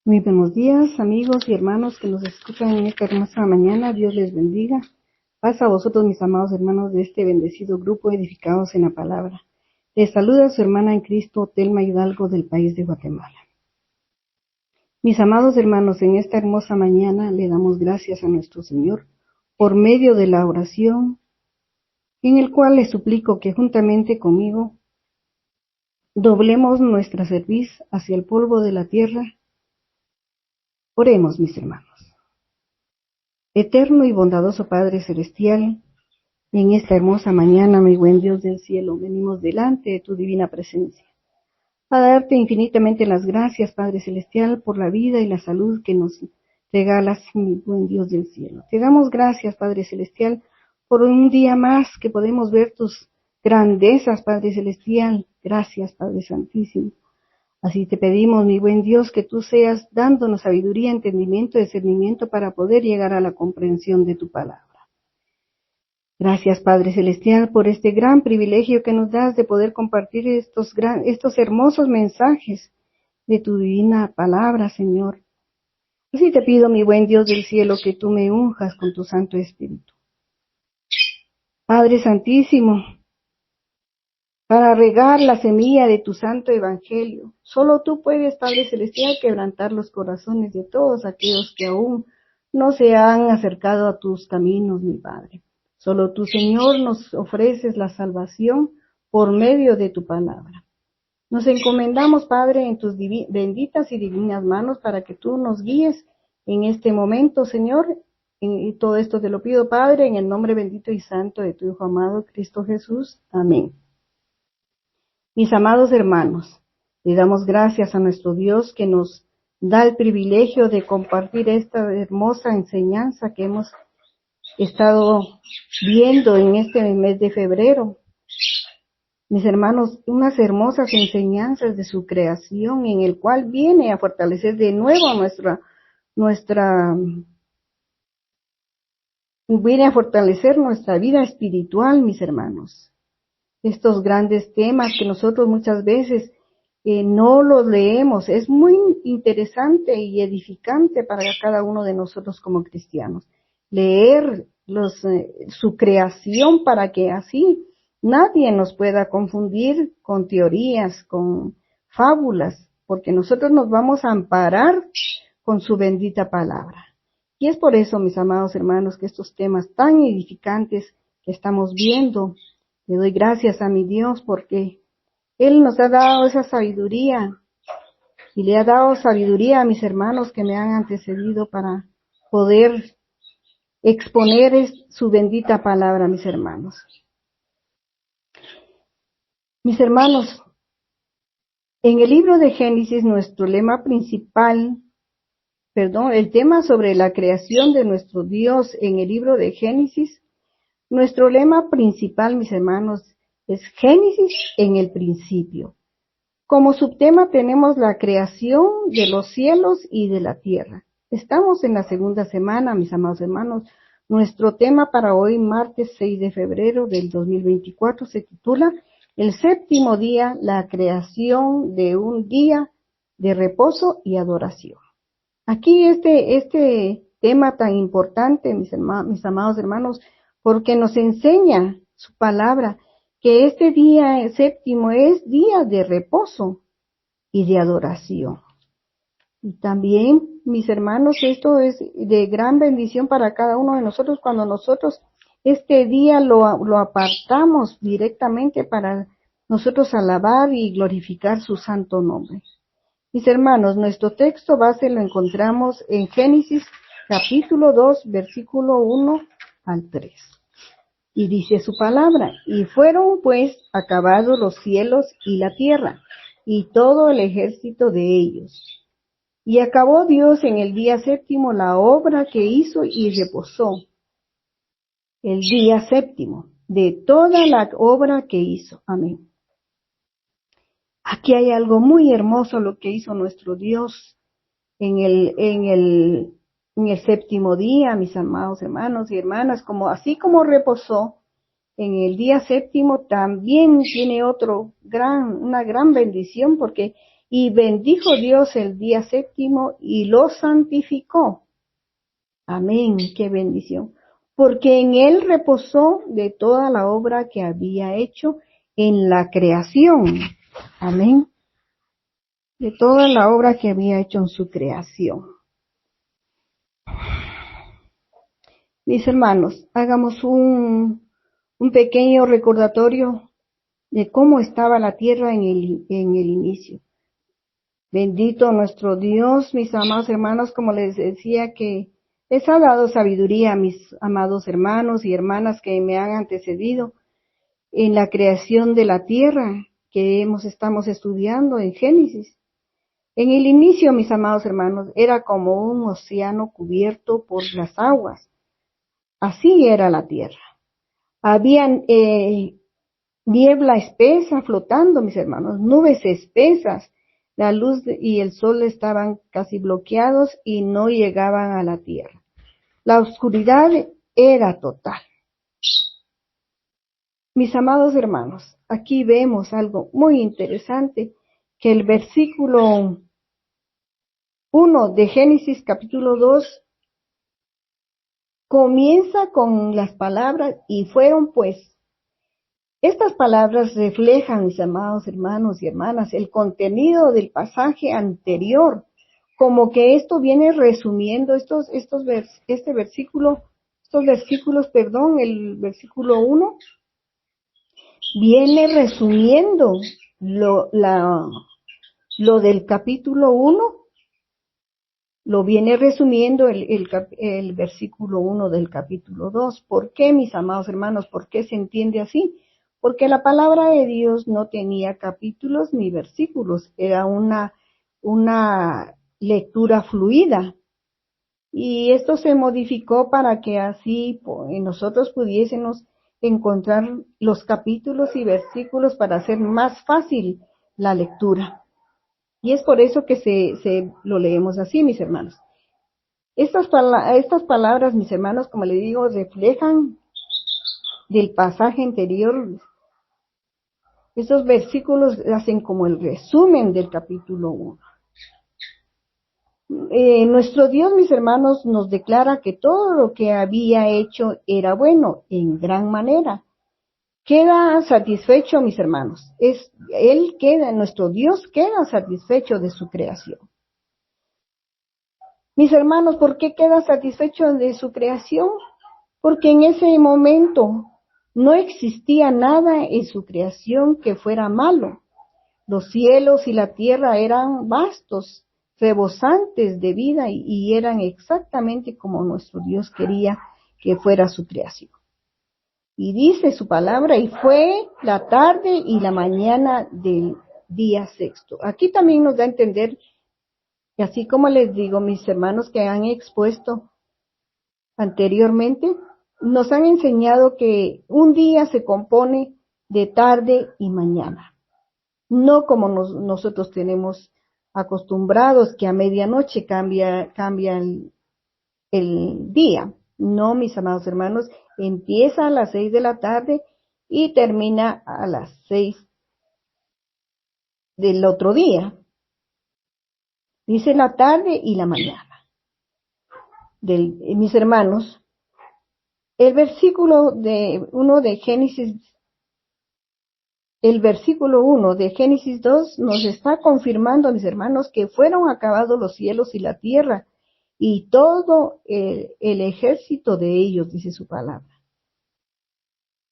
Muy buenos días, amigos y hermanos que nos escuchan en esta hermosa mañana. Dios les bendiga. Paz a vosotros, mis amados hermanos de este bendecido grupo edificados en la palabra. Les saluda su hermana en Cristo, Telma Hidalgo, del país de Guatemala. Mis amados hermanos, en esta hermosa mañana le damos gracias a nuestro Señor por medio de la oración, en el cual les suplico que juntamente conmigo doblemos nuestra cerviz hacia el polvo de la tierra. Oremos, mis hermanos. Eterno y bondadoso Padre Celestial, en esta hermosa mañana, mi buen Dios del cielo, venimos delante de tu divina presencia, a darte infinitamente las gracias, Padre Celestial, por la vida y la salud que nos regalas, mi buen Dios del cielo. Te damos gracias, Padre Celestial, por un día más que podemos ver tus grandezas, Padre Celestial. Gracias, Padre Santísimo. Así te pedimos, mi buen Dios, que tú seas dándonos sabiduría, entendimiento, discernimiento para poder llegar a la comprensión de tu palabra. Gracias, Padre Celestial, por este gran privilegio que nos das de poder compartir estos hermosos mensajes de tu divina palabra, Señor. Así te pido, mi buen Dios del cielo, que tú me unjas con tu Santo Espíritu. Padre Santísimo, para regar la semilla de tu santo evangelio. Solo tú puedes, Padre Celestial, quebrantar los corazones de todos aquellos que aún no se han acercado a tus caminos, mi Padre. Solo tú, Señor, nos ofreces la salvación por medio de tu palabra. Nos encomendamos, Padre, en tus benditas y divinas manos para que tú nos guíes en este momento, Señor. Y todo esto te lo pido, Padre, en el nombre bendito y santo de tu Hijo amado, Cristo Jesús. Amén. Mis amados hermanos, le damos gracias a nuestro Dios que nos da el privilegio de compartir esta hermosa enseñanza que hemos estado viendo en este mes de febrero. Mis hermanos, unas hermosas enseñanzas de su creación en el cual viene a fortalecer de nuevo viene a fortalecer nuestra vida espiritual, mis hermanos. Estos grandes temas que nosotros muchas veces no los leemos. Es muy interesante y edificante para cada uno de nosotros como cristianos. Leer su creación para que así nadie nos pueda confundir con teorías, con fábulas, porque nosotros nos vamos a amparar con su bendita palabra. Y es por eso, mis amados hermanos, que estos temas tan edificantes que estamos viendo, le doy gracias a mi Dios porque Él nos ha dado esa sabiduría y le ha dado sabiduría a mis hermanos que me han antecedido para poder exponer su bendita palabra, mis hermanos. Mis hermanos, en el libro de Génesis, nuestro lema principal, el tema sobre la creación de nuestro Dios en el libro de Génesis, nuestro lema principal, mis hermanos, es Génesis en el principio. Como subtema tenemos la creación de los cielos y de la tierra. Estamos en la segunda semana, mis amados hermanos. Nuestro tema para hoy, martes 6 de febrero del 2024, se titula El séptimo día, la creación de un día de reposo y adoración. Aquí este tema tan importante, mis amados hermanos, porque nos enseña su palabra que este día séptimo es día de reposo y de adoración. Y también, mis hermanos, esto es de gran bendición para cada uno de nosotros cuando nosotros este día lo apartamos directamente para nosotros alabar y glorificar su santo nombre. Mis hermanos, nuestro texto base lo encontramos en Génesis capítulo 2, versículo 1 al 3. Y dice su palabra, y fueron pues acabados los cielos y la tierra, y todo el ejército de ellos. Y acabó Dios en el día séptimo la obra que hizo y reposó el día séptimo de toda la obra que hizo. Amén. Aquí hay algo muy hermoso lo que hizo nuestro Dios en el séptimo día, mis amados hermanos y hermanas, así como reposó en el día séptimo, también tiene una gran bendición, porque Y bendijo Dios el día séptimo y lo santificó. Amén, qué bendición. Porque en él reposó de toda la obra que había hecho en la creación. Amén. De toda la obra que había hecho en su creación. Mis hermanos, hagamos un pequeño recordatorio de cómo estaba la tierra en el inicio. Bendito nuestro Dios, mis amados hermanos, como les decía, que les ha dado sabiduría a mis amados hermanos y hermanas que me han antecedido en la creación de la tierra que estamos estudiando en Génesis. En el inicio, mis amados hermanos, era como un océano cubierto por las aguas. Así era la tierra. Habían niebla espesa flotando, mis hermanos, nubes espesas. La luz y el sol estaban casi bloqueados y no llegaban a la tierra. La oscuridad era total. Mis amados hermanos, aquí vemos algo muy interesante, que el versículo 1 de Génesis capítulo 2 comienza con las palabras, y fueron pues. Estas palabras reflejan, mis amados hermanos y hermanas, el contenido del pasaje anterior, como que esto viene resumiendo el versículo 1, viene resumiendo lo del capítulo 1, lo viene resumiendo el versículo 1 del capítulo 2. ¿Por qué, mis amados hermanos? ¿Por qué se entiende así? Porque la palabra de Dios no tenía capítulos ni versículos, era una lectura fluida. Y esto se modificó para que así nosotros pudiésemos encontrar los capítulos y versículos para hacer más fácil la lectura. Y es por eso que lo leemos así, mis hermanos. Estas palabras, mis hermanos, como les digo, reflejan del pasaje anterior. Estos versículos hacen como el resumen del capítulo 1. Nuestro Dios, mis hermanos, nos declara que todo lo que había hecho era bueno en gran manera. Queda satisfecho, mis hermanos. Nuestro Dios queda satisfecho de su creación. Mis hermanos, ¿por qué queda satisfecho de su creación? Porque en ese momento no existía nada en su creación que fuera malo. Los cielos y la tierra eran vastos, rebosantes de vida y eran exactamente como nuestro Dios quería que fuera su creación. Y dice su palabra, y fue la tarde y la mañana del día sexto. Aquí también nos da a entender, y así como les digo, mis hermanos que han expuesto anteriormente, nos han enseñado que un día se compone de tarde y mañana. No como nosotros tenemos acostumbrados que a medianoche cambia el día. No, mis amados hermanos, empieza a las 6 de la tarde y termina a las 6 del otro día. Dice la tarde y la mañana. Mis hermanos, el versículo 1 de Génesis 2 nos está confirmando, mis hermanos, que fueron acabados los cielos y la tierra y todo el ejército de ellos, dice su palabra.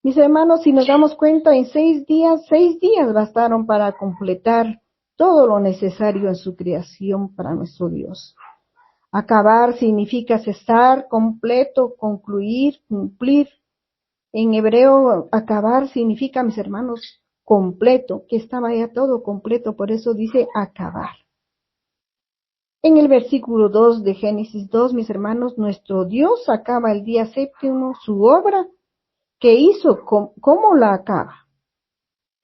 Mis hermanos, si nos damos cuenta, en 6 días bastaron para completar todo lo necesario en su creación para nuestro Dios. Acabar significa cesar, completo, concluir, cumplir. En hebreo, acabar significa, mis hermanos, completo, que estaba ya todo completo, por eso dice acabar. En el versículo 2 de Génesis 2, mis hermanos, nuestro Dios acaba el día séptimo su obra que hizo. ¿Cómo la acaba?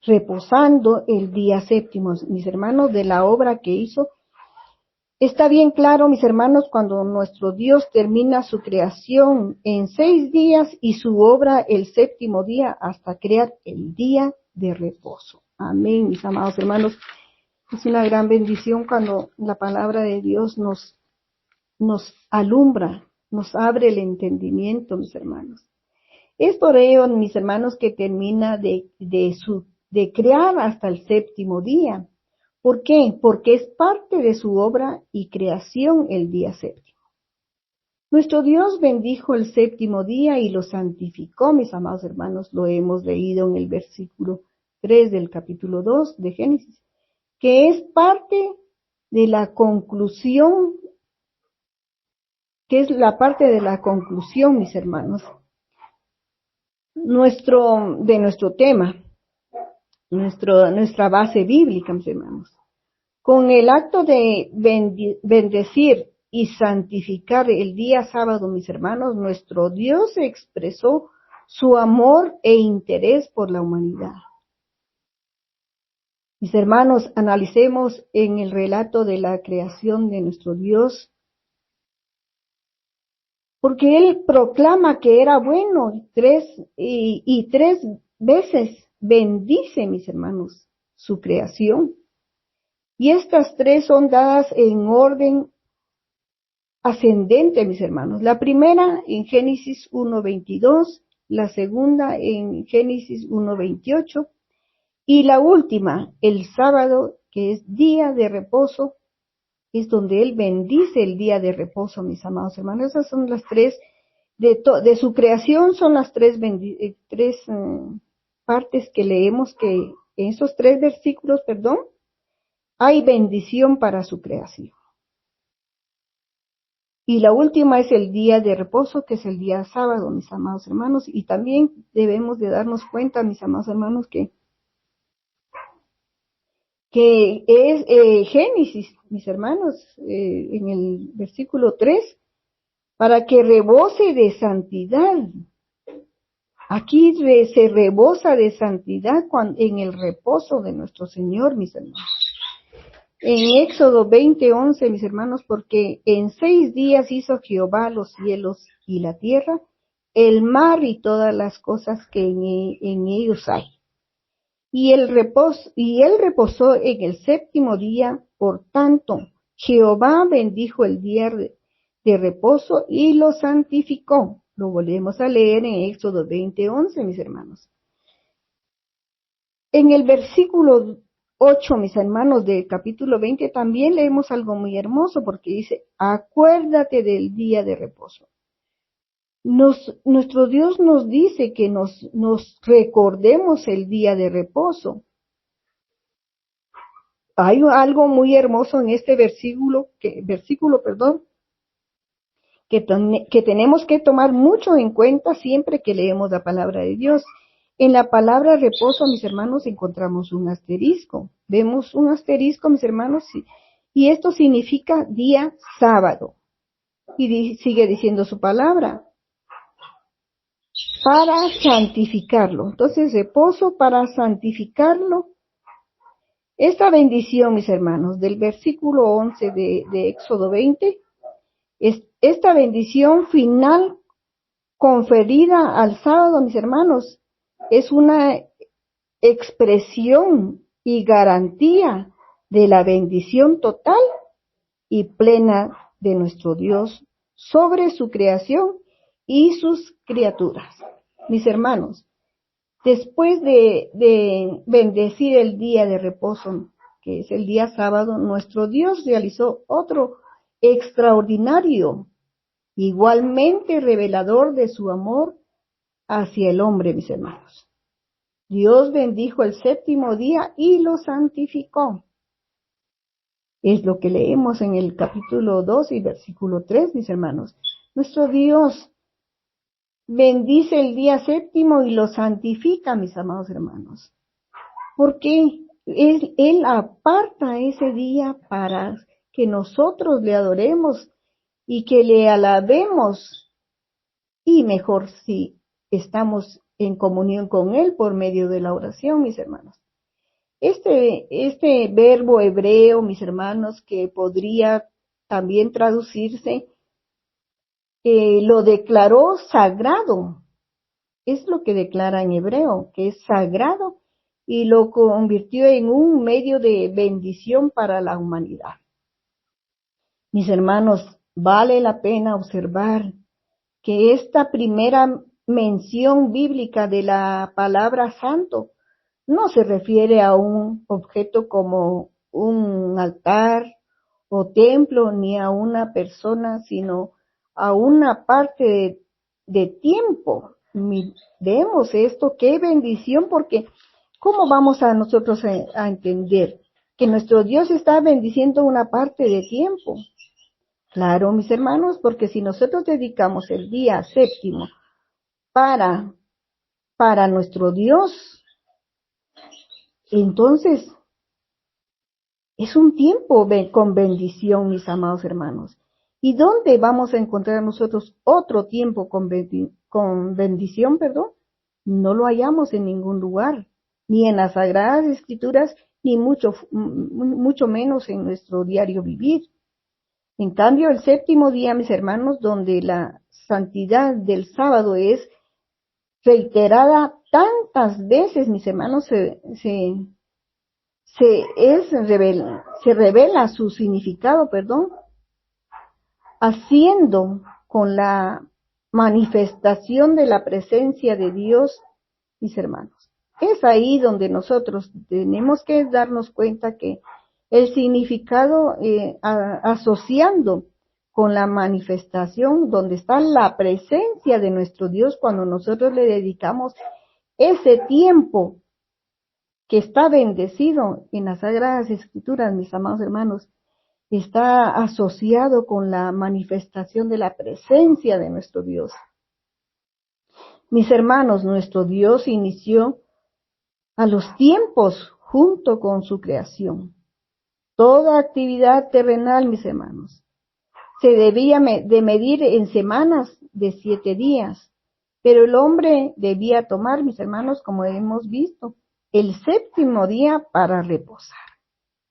Reposando el día séptimo, mis hermanos, de la obra que hizo. Está bien claro, mis hermanos, cuando nuestro Dios termina su creación en 6 días y su obra el séptimo día hasta crear el día de reposo. Amén, mis amados hermanos. Es una gran bendición cuando la palabra de Dios nos alumbra, nos abre el entendimiento, mis hermanos. Es por ello, mis hermanos, que termina de crear hasta el séptimo día. ¿Por qué? Porque es parte de su obra y creación el día séptimo. Nuestro Dios bendijo el séptimo día y lo santificó, mis amados hermanos. Lo hemos leído en el versículo 3 del capítulo 2 de Génesis, que es parte de la conclusión, mis hermanos, de nuestro tema, nuestra base bíblica, mis hermanos. Con el acto de bendecir y santificar el día sábado, mis hermanos, nuestro Dios expresó su amor e interés por la humanidad. Mis hermanos, analicemos en el relato de la creación de nuestro Dios, porque Él proclama que era bueno y tres veces bendice, mis hermanos, su creación. Y estas tres son dadas en orden ascendente, mis hermanos. La primera en Génesis 1:22, la segunda en Génesis 1:28 y la última, el sábado, que es día de reposo, es donde Él bendice el día de reposo, mis amados hermanos. Esas son las tres, de su creación son las tres partes que leemos, que en esos tres versículos, hay bendición para su creación. Y la última es el día de reposo, que es el día sábado, mis amados hermanos. Y también debemos de darnos cuenta, mis amados hermanos, que es Génesis, mis hermanos, en el versículo 3, para que rebose de santidad. Aquí se rebosa de santidad en el reposo de nuestro Señor, mis hermanos. En Éxodo 20:11, mis hermanos, porque en 6 días hizo Jehová los cielos y la tierra, el mar y todas las cosas que en ellos hay. Y él reposó en el séptimo día, por tanto, Jehová bendijo el día de reposo y lo santificó. Lo volvemos a leer en Éxodo 20:11, mis hermanos. En el versículo 8, mis hermanos, del capítulo 20, también leemos algo muy hermoso, porque dice, acuérdate del día de reposo. Nuestro Dios nos dice que nos recordemos el día de reposo. Hay algo muy hermoso en este versículo, que tenemos que tomar mucho en cuenta siempre que leemos la palabra de Dios. En la palabra reposo, mis hermanos, encontramos un asterisco. Vemos un asterisco, mis hermanos, y esto significa día sábado. Y sigue diciendo su palabra, para santificarlo. Entonces, reposo para santificarlo. Esta bendición, mis hermanos, del versículo 11 de Éxodo 20, esta bendición final conferida al sábado, mis hermanos, es una expresión y garantía de la bendición total y plena de nuestro Dios sobre su creación y sus criaturas. Mis hermanos, después de bendecir el día de reposo, que es el día sábado, nuestro Dios realizó otro extraordinario, igualmente revelador de su amor hacia el hombre, mis hermanos. Dios bendijo el séptimo día y lo santificó. Es lo que leemos en el capítulo 2 y versículo 3, mis hermanos. Nuestro Dios bendice el día séptimo y lo santifica, mis amados hermanos. Porque Él aparta ese día para que nosotros le adoremos y que le alabemos, y mejor si estamos en comunión con Él por medio de la oración, mis hermanos. Este verbo hebreo, mis hermanos, que podría también traducirse, lo declaró sagrado. Es lo que declara en hebreo, que es sagrado y lo convirtió en un medio de bendición para la humanidad. Mis hermanos, vale la pena observar que esta primera mención bíblica de la palabra santo no se refiere a un objeto como un altar o templo, ni a una persona, sino a una parte de tiempo. Vemos esto, qué bendición, porque ¿cómo vamos a nosotros a entender que nuestro Dios está bendiciendo una parte de tiempo? Claro, mis hermanos, porque si nosotros dedicamos el día séptimo para nuestro Dios, entonces es un tiempo con bendición, mis amados hermanos. ¿Y dónde vamos a encontrar nosotros otro tiempo con bendición, perdón? No lo hallamos en ningún lugar, ni en las Sagradas Escrituras, ni mucho menos en nuestro diario vivir. En cambio, el séptimo día, mis hermanos, donde la santidad del sábado es reiterada tantas veces, mis hermanos, se revela su significado, haciendo con la manifestación de la presencia de Dios, mis hermanos. Es ahí donde nosotros tenemos que darnos cuenta que el significado asociando con la manifestación, donde está la presencia de nuestro Dios, cuando nosotros le dedicamos ese tiempo que está bendecido en las Sagradas Escrituras, mis amados hermanos, está asociado con la manifestación de la presencia de nuestro Dios. Mis hermanos, nuestro Dios inició a los tiempos junto con su creación. Toda actividad terrenal, mis hermanos, se debía de medir en semanas de 7 días, pero el hombre debía tomar, mis hermanos, como hemos visto, el séptimo día para reposar.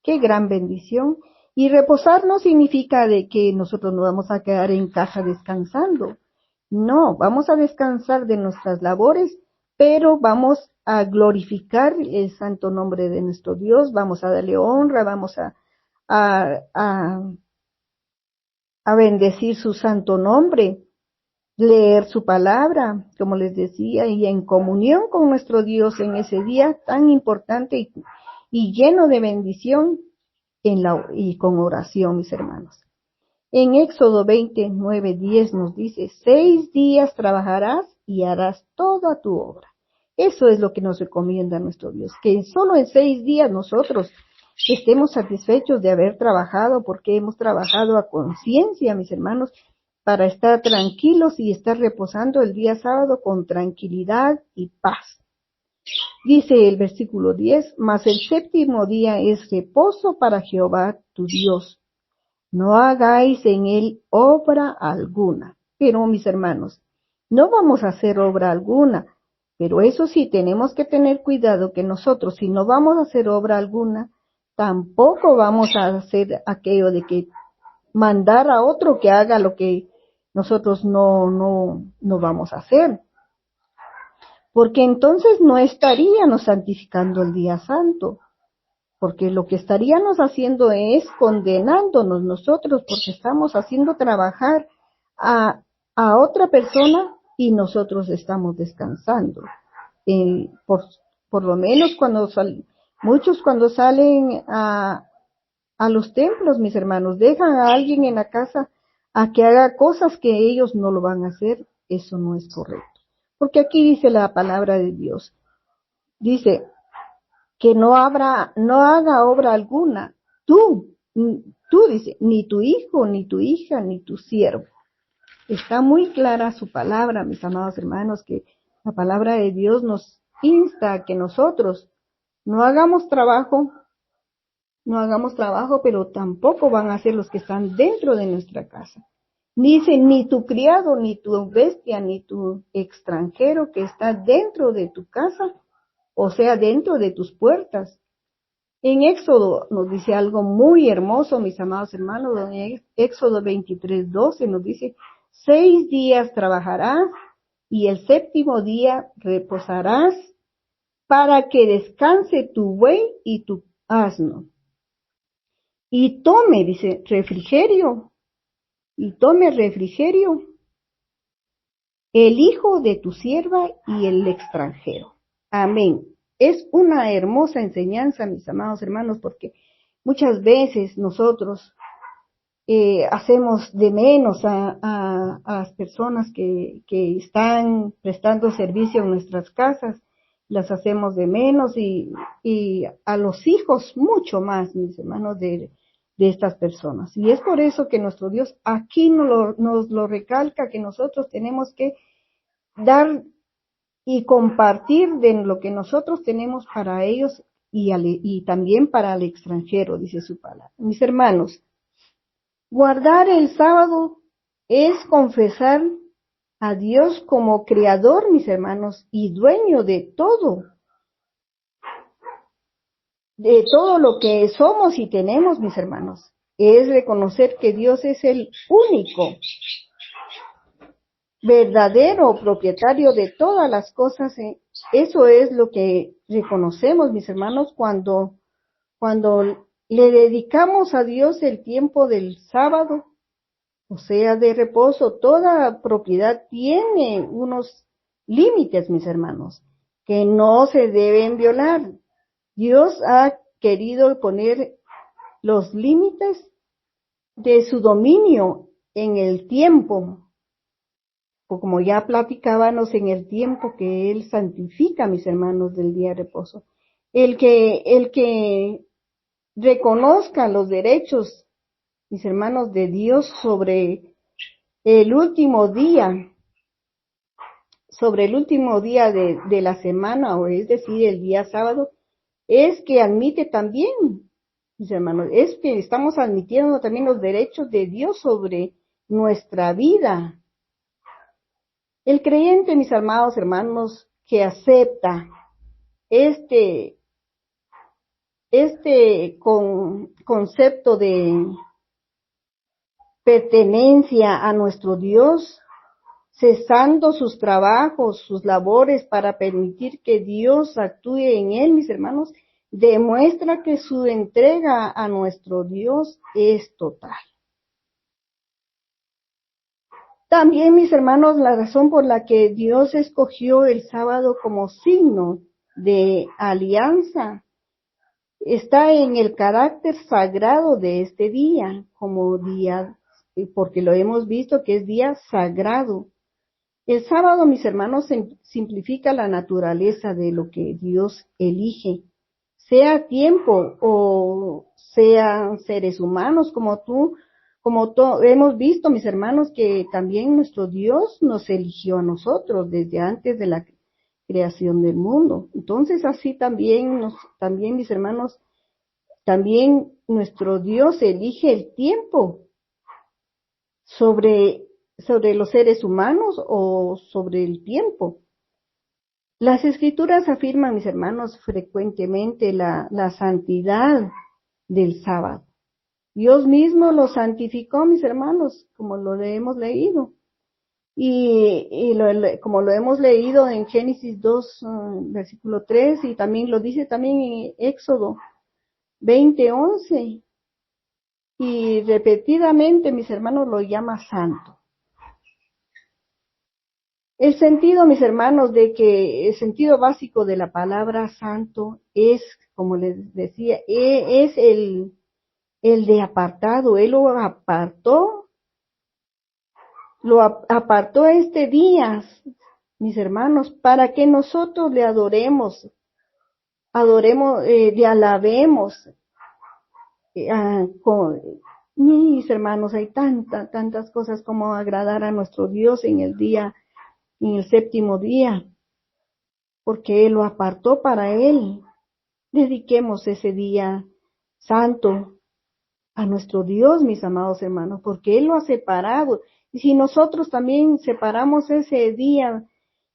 ¡Qué gran bendición! Y reposar no significa de que nosotros nos vamos a quedar en casa descansando. No, vamos a descansar de nuestras labores, pero vamos a glorificar el santo nombre de nuestro Dios, vamos a darle honra, vamos a bendecir su santo nombre, leer su palabra, como les decía, y en comunión con nuestro Dios en ese día tan importante y lleno de bendición y con oración, mis hermanos. En Éxodo 29:10 nos dice, 6 días trabajarás y harás toda tu obra. Eso es lo que nos recomienda nuestro Dios, que solo en 6 días nosotros estemos satisfechos de haber trabajado, porque hemos trabajado a conciencia, mis hermanos, para estar tranquilos y estar reposando el día sábado con tranquilidad y paz. Dice el versículo 10, mas el séptimo día es reposo para Jehová tu Dios. No hagáis en él obra alguna. Pero, mis hermanos, no vamos a hacer obra alguna, pero eso sí, tenemos que tener cuidado que nosotros, si no vamos a hacer obra alguna, tampoco vamos a hacer aquello de que mandar a otro que haga lo que nosotros no vamos a hacer. Porque entonces no estaríamos santificando el día santo. Porque lo que estaríamos haciendo es condenándonos nosotros, porque estamos haciendo trabajar a otra persona y nosotros estamos descansando. Por lo menos muchos cuando salen a los templos, mis hermanos, dejan a alguien en la casa a que haga cosas que ellos no lo van a hacer. Eso no es correcto. Porque aquí dice la palabra de Dios. Dice, que no haga obra alguna, tú dice, ni tu hijo, ni tu hija, ni tu siervo. Está muy clara su palabra, mis amados hermanos, que la palabra de Dios nos insta a que nosotros no hagamos trabajo, pero tampoco van a ser los que están dentro de nuestra casa. Dice, ni tu criado, ni tu bestia, ni tu extranjero que está dentro de tu casa, o sea, dentro de tus puertas. En Éxodo nos dice algo muy hermoso, mis amados hermanos, en Éxodo 23:12 nos dice, 6 días trabajarás y el séptimo día reposarás para que descanse tu buey y tu asno. Y tome, dice, refrigerio, el hijo de tu sierva y el extranjero. Amén. Es una hermosa enseñanza, mis amados hermanos, porque muchas veces nosotros hacemos de menos a las personas que están prestando servicio en nuestras casas, las hacemos de menos y a los hijos mucho más, mis hermanos, de estas personas. Y es por eso que nuestro Dios aquí nos lo recalca, que nosotros tenemos que dar y compartir de lo que nosotros tenemos para ellos y también para el extranjero, dice su palabra. Mis hermanos, guardar el sábado es confesar a Dios como creador, mis hermanos, y dueño de todo lo que somos y tenemos, mis hermanos. Es reconocer que Dios es el único, verdadero propietario de todas las cosas. Eso es lo que reconocemos, mis hermanos, cuando le dedicamos a Dios el tiempo del sábado, o sea, de reposo. Toda propiedad tiene unos límites, mis hermanos, que no se deben violar. Dios ha querido poner los límites de su dominio en el tiempo, o como ya platicábamos, en el tiempo que Él santifica, mis hermanos, del día de reposo. El que reconozca los derechos, mis hermanos, de Dios sobre el último día de la semana, o es decir, el día sábado, es que admite también, mis hermanos, es que estamos admitiendo también los derechos de Dios sobre nuestra vida. El creyente, mis amados hermanos, que acepta este concepto de pertenencia a nuestro Dios, cesando sus trabajos, sus labores para permitir que Dios actúe en él, mis hermanos, demuestra que su entrega a nuestro Dios es total. También, mis hermanos, la razón por la que Dios escogió el sábado como signo de alianza está en el carácter sagrado de este día, como día, porque lo hemos visto que es día sagrado. El sábado, mis hermanos, simplifica la naturaleza de lo que Dios elige, sea tiempo o sean seres humanos hemos visto, mis hermanos, que también nuestro Dios nos eligió a nosotros desde antes de la creación del mundo. Entonces, así también, mis hermanos, también nuestro Dios elige el tiempo sobre los seres humanos o sobre el tiempo. Las Escrituras afirman, mis hermanos, frecuentemente la santidad del sábado. Dios mismo lo santificó, mis hermanos, como lo hemos leído. Como lo hemos leído en Génesis 2, versículo 3, y también lo dice también en Éxodo 20:11. Y repetidamente, mis hermanos, lo llama santo. El sentido, mis hermanos, el sentido básico de la palabra santo es, como les decía, es el de apartado. Él lo apartó este día, mis hermanos, para que nosotros le adoremos, le alabemos. Mis hermanos, hay tantas cosas como agradar a nuestro Dios en el séptimo día, porque Él lo apartó para Él. Dediquemos ese día santo a nuestro Dios, mis amados hermanos, porque Él lo ha separado. Y si nosotros también separamos ese día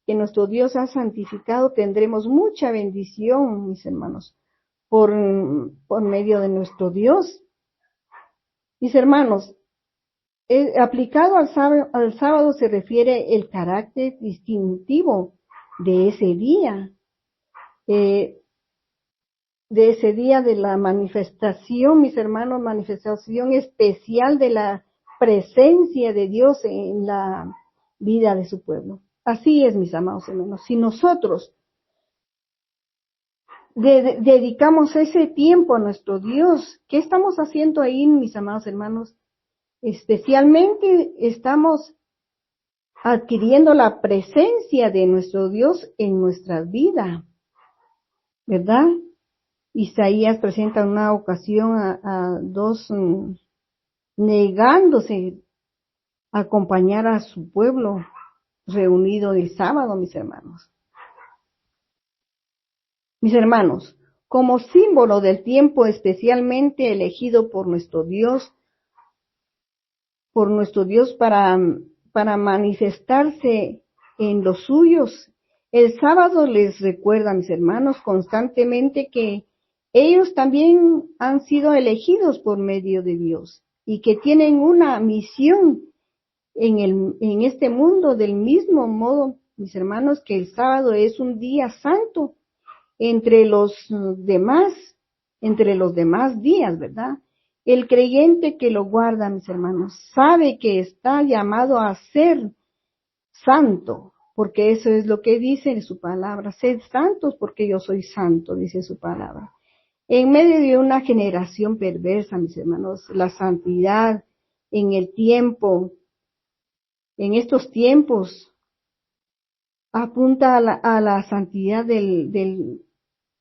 que nuestro Dios ha santificado, tendremos mucha bendición, mis hermanos, por medio de nuestro Dios. Mis hermanos, aplicado al sábado se refiere el carácter distintivo de ese día. eh, de ese día de la manifestación, mis hermanos, manifestación especial de la presencia de Dios en la vida de su pueblo. Así es, mis amados hermanos. Si nosotros dedicamos ese tiempo a nuestro Dios, ¿qué estamos haciendo ahí, mis amados hermanos? Especialmente estamos adquiriendo la presencia de nuestro Dios en nuestra vida, ¿verdad? Isaías presenta una ocasión a dos negándose a acompañar a su pueblo reunido el sábado, mis hermanos. Mis hermanos, como símbolo del tiempo especialmente elegido por nuestro Dios para manifestarse en los suyos, el sábado les recuerda, mis hermanos, constantemente que ellos también han sido elegidos por medio de Dios y que tienen una misión en este mundo del mismo modo, mis hermanos, que el sábado es un día santo entre los demás días, ¿verdad? El creyente que lo guarda, mis hermanos, sabe que está llamado a ser santo, porque eso es lo que dice en su palabra, sed santos porque yo soy santo, dice su palabra. En medio de una generación perversa, mis hermanos, la santidad en estos tiempos, apunta a la santidad en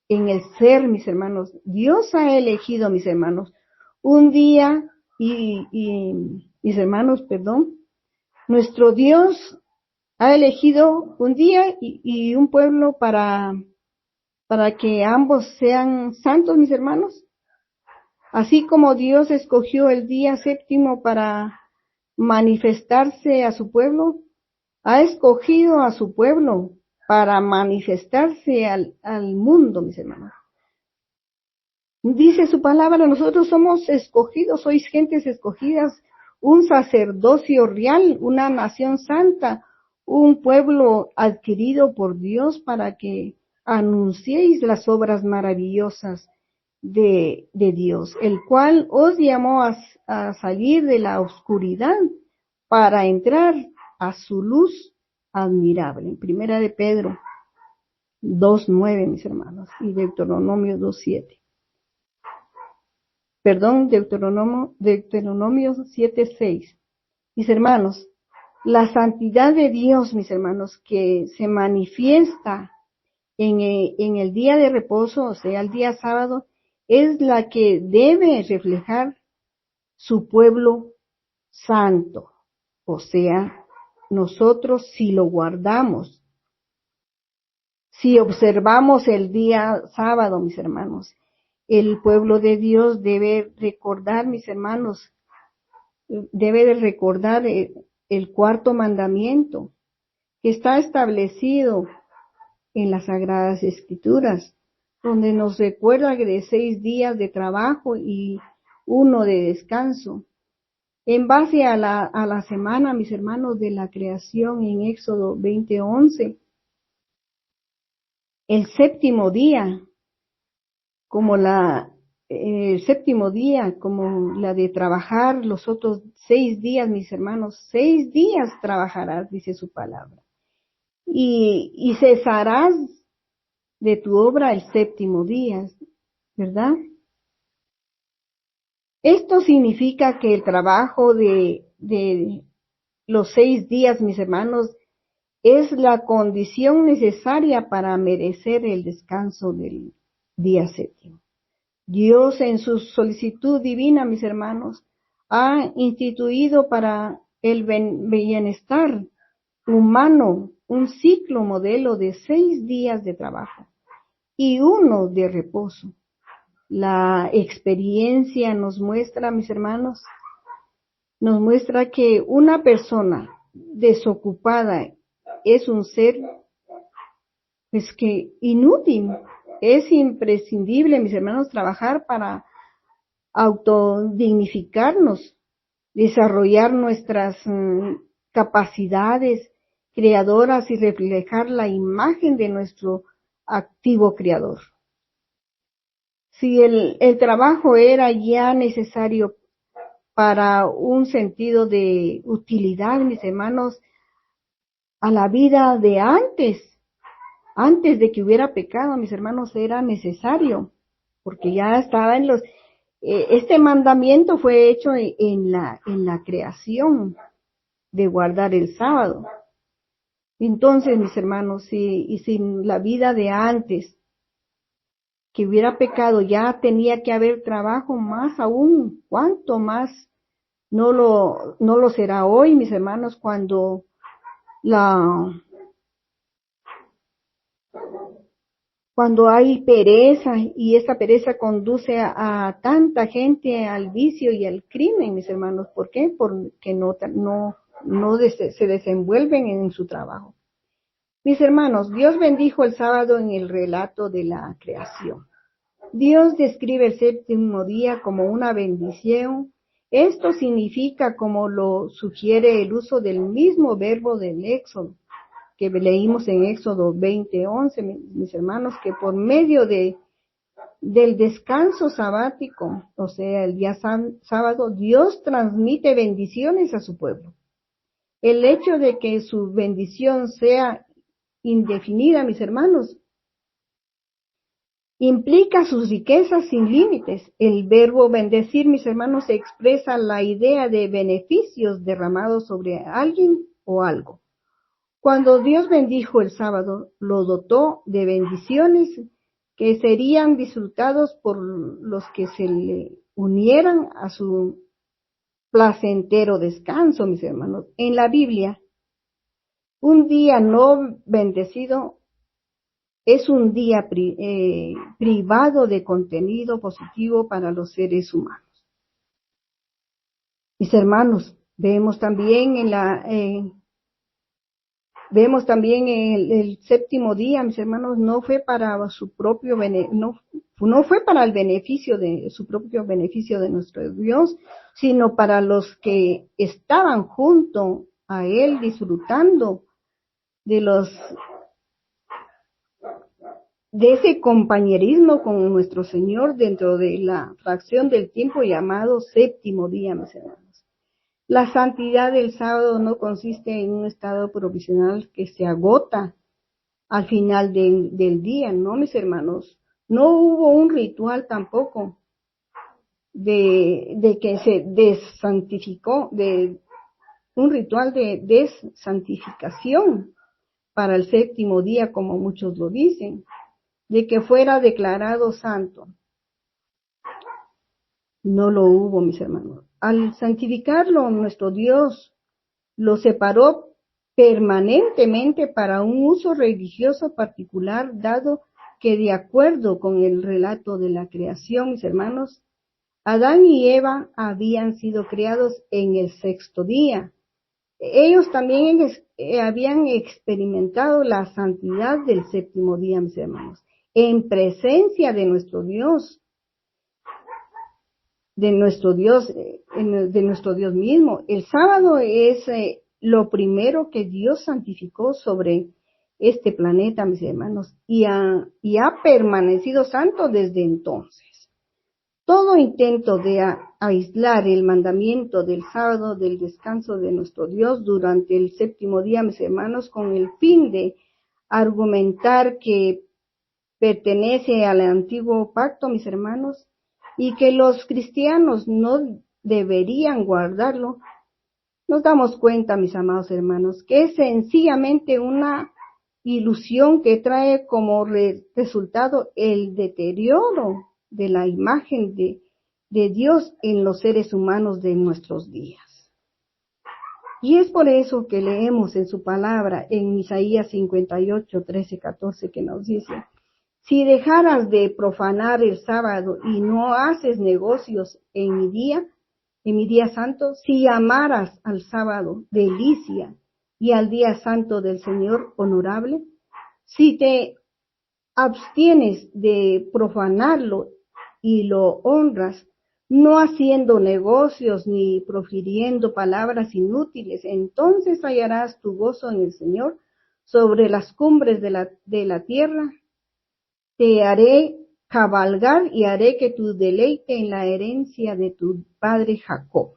el ser, mis hermanos. Dios ha elegido, mis hermanos, un día mis hermanos, perdón, nuestro Dios ha elegido un día y un pueblo para que ambos sean santos, mis hermanos. Así como Dios escogió el día séptimo para manifestarse a su pueblo, ha escogido a su pueblo para manifestarse al mundo, mis hermanos. Dice su palabra, nosotros somos escogidos, sois gentes escogidas, un sacerdocio real, una nación santa, un pueblo adquirido por Dios para que anunciéis las obras maravillosas de Dios, el cual os llamó a salir de la oscuridad para entrar a su luz admirable. En Primera de Pedro 2:9, mis hermanos, y Deuteronomio 2:7. Perdón, Deuteronomio 7:6. Mis hermanos, la santidad de Dios, mis hermanos, que se manifiesta en el día de reposo, o sea, el día sábado, es la que debe reflejar su pueblo santo. O sea, nosotros si lo guardamos, si observamos el día sábado, mis hermanos, el pueblo de Dios debe recordar, mis hermanos, debe de recordar el cuarto mandamiento que está establecido en las Sagradas Escrituras, donde nos recuerda que de 6 días de trabajo y 1 de descanso. En base a la semana, mis hermanos, de la creación en Éxodo 20:11, el séptimo día, el séptimo día, como la de trabajar los otros 6 días, mis hermanos, 6 días trabajarás, dice su palabra. Y cesarás de tu obra el séptimo día, ¿verdad? Esto significa que el trabajo de los 6 días, mis hermanos, es la condición necesaria para merecer el descanso del día séptimo. Dios, en su solicitud divina, mis hermanos, ha instituido para el bienestar humano un ciclo modelo de 6 días de trabajo y 1 de reposo. La experiencia nos muestra, mis hermanos, nos muestra que una persona desocupada es un ser que inútil. Es imprescindible, mis hermanos, trabajar para autodignificarnos, desarrollar nuestras capacidades creadoras y reflejar la imagen de nuestro activo creador. Si el trabajo era ya necesario para un sentido de utilidad, mis hermanos, a la vida de antes de que hubiera pecado, mis hermanos, era necesario, porque ya estaba en este mandamiento fue hecho en la creación de guardar el sábado. Entonces, mis hermanos, si la vida de antes que hubiera pecado ya tenía que haber trabajo, más aún, cuánto más no lo será hoy, mis hermanos, cuando hay pereza, y esta pereza conduce a tanta gente al vicio y al crimen, mis hermanos. ¿Por qué? Porque se desenvuelven en su trabajo. Mis hermanos, Dios bendijo el sábado en el relato de la creación. Dios describe el séptimo día como una bendición. Esto significa, como lo sugiere el uso del mismo verbo del Éxodo, que leímos en Éxodo 20:11, mis hermanos, que por medio del descanso sabático, o sea, el día sábado, Dios transmite bendiciones a su pueblo. El hecho de que su bendición sea indefinida, mis hermanos, implica sus riquezas sin límites. El verbo bendecir, mis hermanos, expresa la idea de beneficios derramados sobre alguien o algo. Cuando Dios bendijo el sábado, lo dotó de bendiciones que serían disfrutados por los que se le unieran a su placentero descanso, mis hermanos. En la Biblia, un día no bendecido es un día privado de contenido positivo para los seres humanos. Mis hermanos, vemos también en el séptimo día, mis hermanos, no fue para su propio no fue para el beneficio de su propio beneficio de nuestro Dios, sino para los que estaban junto a él disfrutando de ese compañerismo con nuestro Señor dentro de la fracción del tiempo llamado séptimo día, mis hermanos. La santidad del sábado no consiste en un estado provisional que se agota al final del día, ¿no, mis hermanos? No hubo un ritual tampoco de que se desantificó, de un ritual de desantificación para el séptimo día, como muchos lo dicen, de que fuera declarado santo. No lo hubo, mis hermanos. Al santificarlo, nuestro Dios lo separó permanentemente para un uso religioso particular, dado que, de acuerdo con el relato de la creación, mis hermanos, Adán y Eva habían sido creados en el sexto día. Ellos también habían experimentado la santidad del séptimo día, mis hermanos, en presencia de nuestro Dios, de nuestro Dios mismo. El sábado es lo primero que Dios santificó sobre este planeta, mis hermanos, y ha permanecido santo desde entonces. Todo intento de aislar el mandamiento del sábado del descanso de nuestro Dios durante el séptimo día, mis hermanos, con el fin de argumentar que pertenece al antiguo pacto, mis hermanos, y que los cristianos no deberían guardarlo, nos damos cuenta, mis amados hermanos, que es sencillamente una ilusión que trae como resultado el deterioro de la imagen de Dios en los seres humanos de nuestros días. Y es por eso que leemos en su palabra, en Isaías 58, 13, 14, que nos dice: si dejaras de profanar el sábado y no haces negocios en mi día santo, si amaras al sábado delicia y al día santo del Señor honorable, si te abstienes de profanarlo y lo honras, no haciendo negocios ni profiriendo palabras inútiles, entonces hallarás tu gozo en el Señor sobre las cumbres de la tierra. te haré cabalgar y haré que tu deleite en la herencia de tu padre Jacob.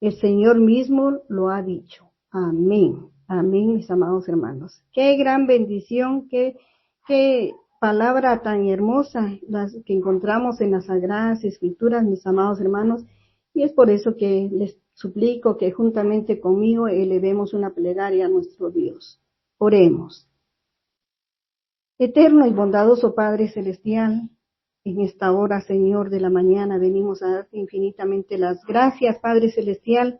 El Señor mismo lo ha dicho. Amén. Amén, mis amados hermanos. Qué gran bendición, qué palabra tan hermosa las que encontramos en las Sagradas Escrituras, mis amados hermanos. Y es por eso que les suplico que juntamente conmigo elevemos una plegaria a nuestro Dios. Oremos. Eterno y bondadoso Padre Celestial, en esta hora, Señor, de la mañana, venimos a darte infinitamente las gracias, Padre Celestial,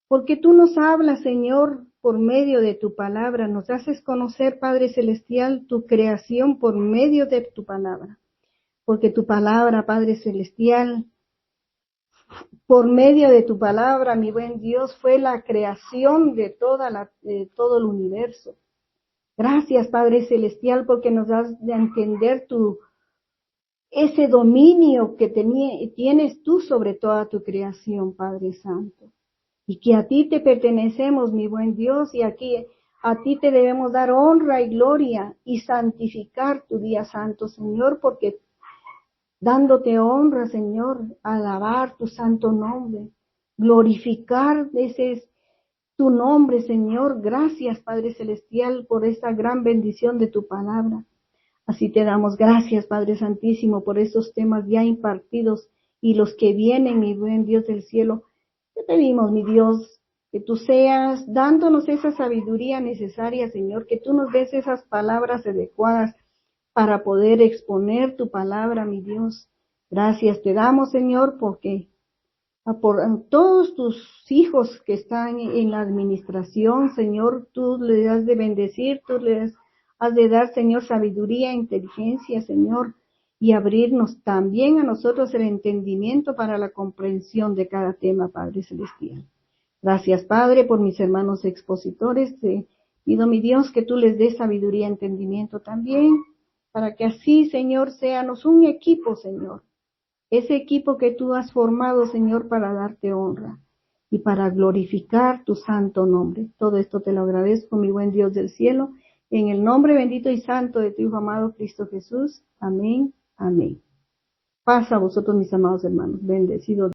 porque tú nos hablas, Señor, por medio de tu palabra, nos haces conocer, Padre Celestial, tu creación por medio de tu palabra, porque tu palabra, Padre Celestial, por medio de tu palabra, mi buen Dios, fue la creación de todo el universo. Gracias, Padre Celestial, porque nos das de entender ese dominio que tienes tú sobre toda tu creación, Padre Santo. Y que a ti te pertenecemos, mi buen Dios, y aquí a ti te debemos dar honra y gloria y santificar tu día santo, Señor, porque dándote honra, Señor, alabar tu santo nombre, glorificar ese tu nombre, Señor. Gracias, Padre Celestial, por esta gran bendición de tu palabra. Así te damos gracias, Padre Santísimo, por estos temas ya impartidos y los que vienen, mi buen Dios del cielo. Te pedimos, mi Dios, que tú seas dándonos esa sabiduría necesaria, Señor, que tú nos des esas palabras adecuadas para poder exponer tu palabra, mi Dios. Gracias te damos, Señor, porque por todos tus hijos que están en la administración, Señor, tú les has de bendecir, tú les has de dar, Señor, sabiduría, inteligencia, Señor, y abrirnos también a nosotros el entendimiento para la comprensión de cada tema, Padre Celestial. Gracias, Padre, por mis hermanos expositores. Te pido, mi Dios, que tú les des sabiduría, entendimiento también, para que así, Señor, seamos un equipo, Señor. Ese equipo que tú has formado, Señor, para darte honra y para glorificar tu santo nombre. Todo esto te lo agradezco, mi buen Dios del cielo, en el nombre bendito y santo de tu Hijo amado Cristo Jesús. Amén, amén. Paz a vosotros, mis amados hermanos. Bendecidos.